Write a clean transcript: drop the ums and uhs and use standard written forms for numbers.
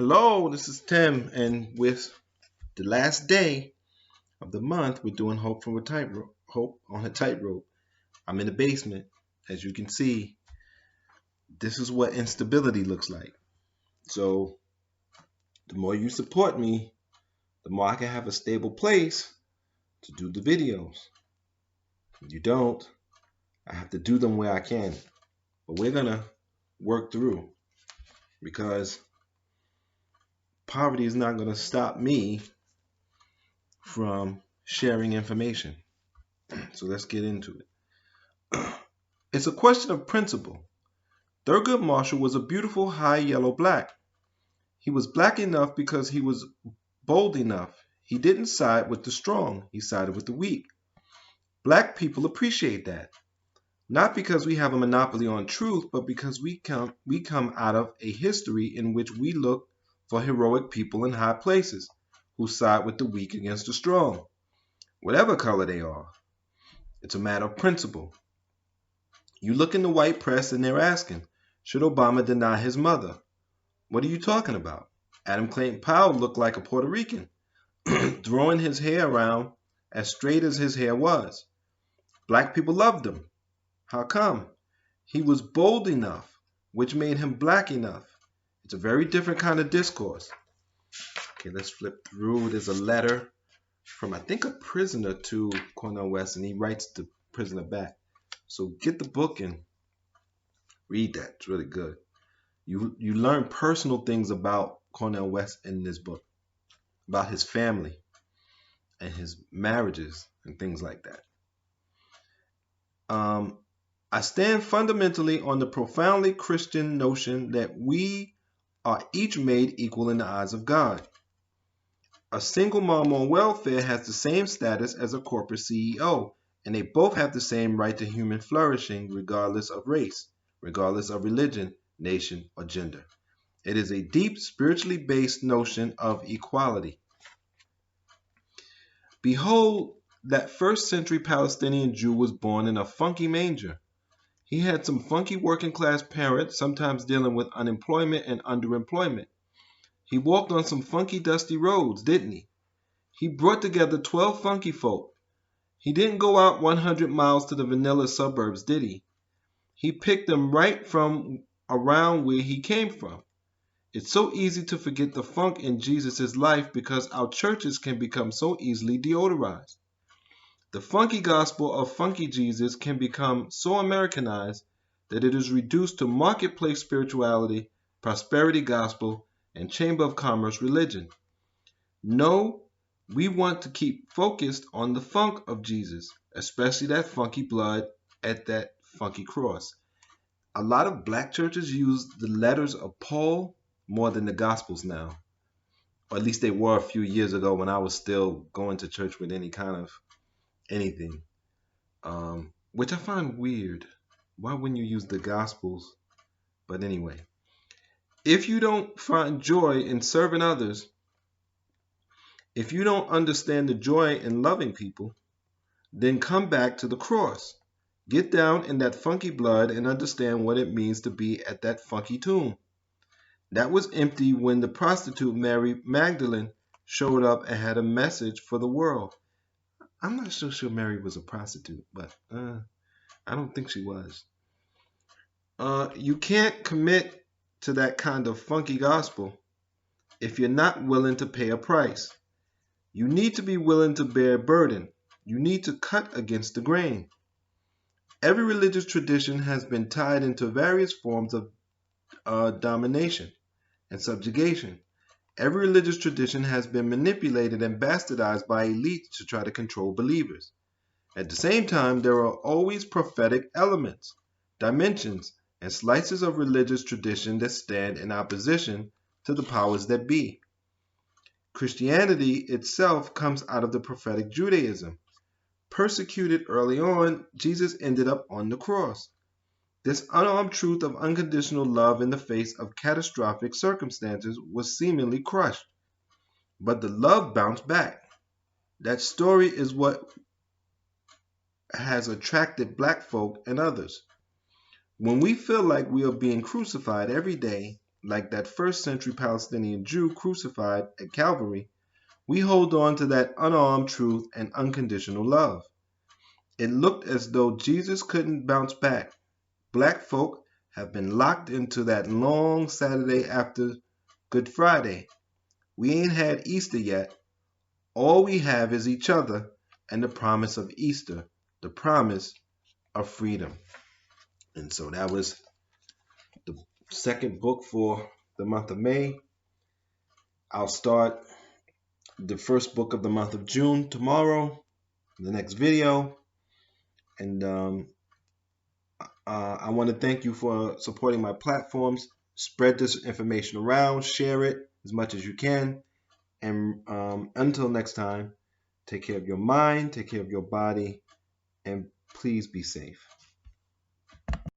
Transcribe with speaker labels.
Speaker 1: Hello, this is Tim, and with the last day of the month, we're doing Hope on a tightrope. I'm in the basement. As you can see, this is what instability looks like. So, the more you support me, the more I can have a stable place to do the videos. If you don't, I have to do them where I can. But we're gonna work through because poverty is not gonna stop me from sharing information. So let's get into it. It's a question of principle. Thurgood Marshall was a beautiful high yellow black. He was black enough because he was bold enough. He didn't side with the strong, he sided with the weak. Black people appreciate that. Not because we have a monopoly on truth, but because we come out of a history in which we look for heroic people in high places who side with the weak against the strong, whatever color they are. It's a matter of principle. You look in the white press and they're asking, should Obama deny his mother? What are you talking about? Adam Clayton Powell looked like a Puerto Rican, throwing his hair around as straight as his hair was. Black people loved him. How come? He was bold enough, which made him black enough. It's a very different kind of discourse. Okay, let's flip through. There's a letter from, I think, a prisoner to Cornel West, and he writes the prisoner back. So get the book and read that. It's really good. You learn personal things about Cornel West in this book, about his family and his marriages and things like that. I stand fundamentally on the profoundly Christian notion that we are each made equal in the eyes of God. A single mom on welfare has the same status as a corporate CEO, and they both have the same right to human flourishing regardless of race, regardless of religion, nation, or gender. It is a deep, spiritually based notion of equality. Behold, that first century Palestinian Jew was born in a funky manger. He had some funky working class parents, sometimes dealing with unemployment and underemployment. He walked on some funky dusty roads, didn't he? He brought together 12 funky folk. He didn't go out 100 miles to the vanilla suburbs, did he? He picked them right from around where he came from. It's so easy to forget the funk in Jesus' life because our churches can become so easily deodorized. The funky gospel of funky Jesus can become so Americanized that it is reduced to marketplace spirituality, prosperity gospel, and chamber of commerce religion. No, we want to keep focused on the funk of Jesus, especially that funky blood at that funky cross. A lot of black churches use the letters of Paul more than the Gospels now. Or at least they were a few years ago when I was still going to church with any kind of anything. Which I find weird. Why wouldn't you use the Gospels? But anyway, if you don't find joy in serving others, if you don't understand the joy in loving people, then come back to the cross. Get down in that funky blood and understand what it means to be at that funky tomb. That was empty when the prostitute Mary Magdalene showed up and had a message for the world. I'm not so sure Mary was a prostitute, but I don't think she was. You can't commit to that kind of funky gospel if you're not willing to pay a price. You need to be willing to bear a burden. You need to cut against the grain. Every religious tradition has been tied into various forms of domination and subjugation. Every religious tradition has been manipulated and bastardized by elites to try to control believers. At the same time, there are always prophetic elements, dimensions, and slices of religious tradition that stand in opposition to the powers that be. Christianity itself comes out of the prophetic Judaism. Persecuted early on, Jesus ended up on the cross. This unarmed truth of unconditional love in the face of catastrophic circumstances was seemingly crushed. But the love bounced back. That story is what has attracted black folk and others. When we feel like we are being crucified every day, like that first century Palestinian Jew crucified at Calvary, we hold on to that unarmed truth and unconditional love. It looked as though Jesus couldn't bounce back. Black folk have been locked into that long Saturday after Good Friday. We ain't had Easter yet. All we have is each other and the promise of Easter, the promise of freedom. And so that was the second book for the month of May. I'll start the first book of the month of June tomorrow, the next video. And I want to thank you for supporting my platforms. Spread this information around, share it as much as you can. And until next time, take care of your mind, take care of your body, and please be safe.